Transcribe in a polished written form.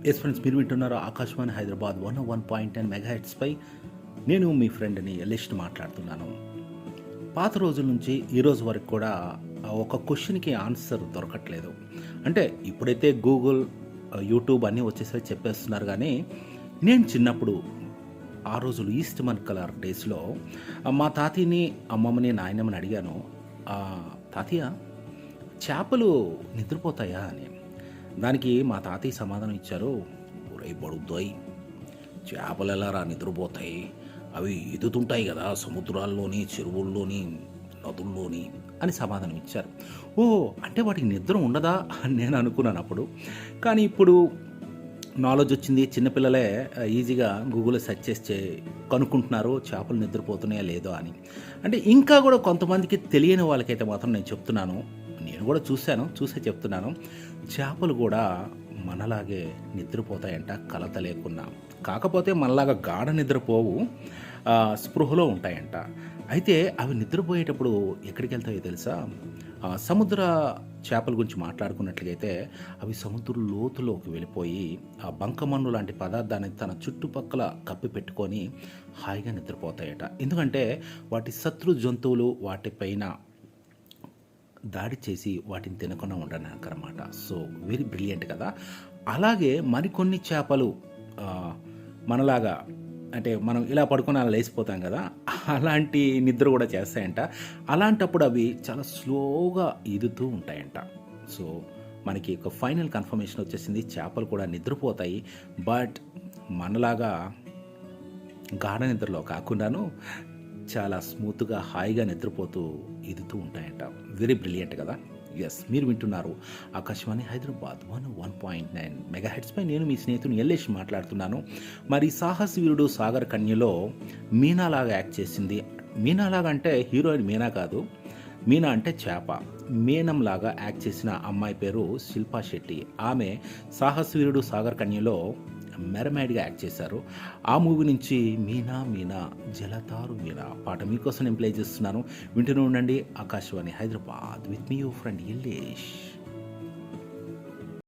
Yes friends, మీరు వింటున్నారు ఆకాశవాణి హైదరాబాద్ 101.10 మెగాహెట్స్పై. నేను మీ ఫ్రెండ్ని ఎల్లిష్ని మాట్లాడుతున్నాను. పాత రోజుల నుంచి ఈ రోజు వరకు కూడా ఒక క్వశ్చన్కి ఆన్సర్ దొరకట్లేదు. అంటే ఇప్పుడైతే గూగుల్, యూట్యూబ్ అన్నీ వచ్చేసరికి చెప్పేస్తున్నారు. కానీ నేను చిన్నప్పుడు ఆ రోజులు ఈస్ట్ మన్ కలర్ డేస్లో మా తాతయ్యని, అమ్మమ్మని, నాయనమ్మని అడిగాను, "ఆ, తాతయ్య, చేపలు నిద్రపోతాయా" అని. దానికి మా తాతయ్య సమాధానం ఇచ్చారు, "ఒరే బడుద్దోయ్, చేపలు ఎలారా నిద్రపోతాయి? అవి ఈదుతుంటాయి కదా సముద్రాల్లోని, చెరువుల్లోని, నదుల్లోని" అని సమాధానం ఇచ్చారు. ఓ, అంటే వాటికి నిద్ర ఉండదా అని నేను అనుకున్నాను అప్పుడు. కానీ ఇప్పుడు నాలెడ్జ్ వచ్చింది. చిన్నపిల్లలే ఈజీగా గూగుల్లో సెర్చ్ చేసి కనుక్కుంటున్నారు చేపలు నిద్రపోతున్నాయా లేదో అని. అంటే ఇంకా కూడా కొంతమందికి తెలియని వాళ్ళకైతే మాత్రం నేను చెప్తున్నాను, నేను కూడా చూసే చెప్తున్నాను. చేపలు కూడా మనలాగే నిద్రపోతాయంట, కలత లేకున్నా. కాకపోతే మనలాగా గాఢ నిద్రపోవు, స్పృహలో ఉంటాయంట. అయితే అవి నిద్రపోయేటప్పుడు ఎక్కడికి వెళ్తాయో తెలుసా? సముద్ర చేపల గురించి మాట్లాడుకున్నట్లయితే అవి సముద్ర లోతులోకి వెళ్ళిపోయి ఆ బంకమన్ను లాంటి పదార్థాన్ని తన చుట్టుపక్కల కప్పి పెట్టుకొని హాయిగా నిద్రపోతాయట. ఎందుకంటే వాటి శత్రు జంతువులు వాటిపైన దాడి చేసి వాటిని తినకుండా ఉండడానికి అనమాట. సో వెరీ బ్రిలియంట్ కదా. అలాగే మరికొన్ని చేపలు మనలాగా, అంటే మనం ఇలా పడుకొని అలా లేచిపోతాం కదా, అలాంటి నిద్ర కూడా చేస్తాయంట. అలాంటప్పుడు అవి చాలా స్లోగా ఈదుతూ ఉంటాయంట. సో మనకి ఒక ఫైనల్ కన్ఫర్మేషన్ వచ్చేసింది, చేపలు కూడా నిద్రపోతాయి. బట్ మనలాగా గాఢ నిద్రలో కాకుండాను చాలా స్మూత్గా, హాయిగా నిద్రపోతూ ఈదుతూ ఉంటాయంట. వెరీ బ్రిలియంట్ కదా. ఎస్, మీరు వింటున్నారు ఆకాశవాణి హైదరాబాద్ 101.9 మెగాహెట్స్పై. నేను మీ స్నేహితుని ఎల్లేష్ మాట్లాడుతున్నాను. మరి సాహస వీరుడు సాగర్ కన్యలో మీనాలాగా యాక్ట్ చేసింది. మీనాలాగా అంటే హీరోయిన్ మీనా కాదు, మీనా అంటే చేప. మీనంలాగా యాక్ట్ చేసిన అమ్మాయి పేరు శిల్పా శెట్టి. ఆమె సాహస వీరుడు సాగర్ కన్యలో మెరమైడ్గా యాక్ట్ చేశారు. ఆ మూవీ నుంచి మీనా మీనా జలతారు మీనా పాట మీకోసం నేను ప్లే చేస్తున్నాను. వింటూనే ఉండండి Akashvani Hyderabad with me your friend Yellesh.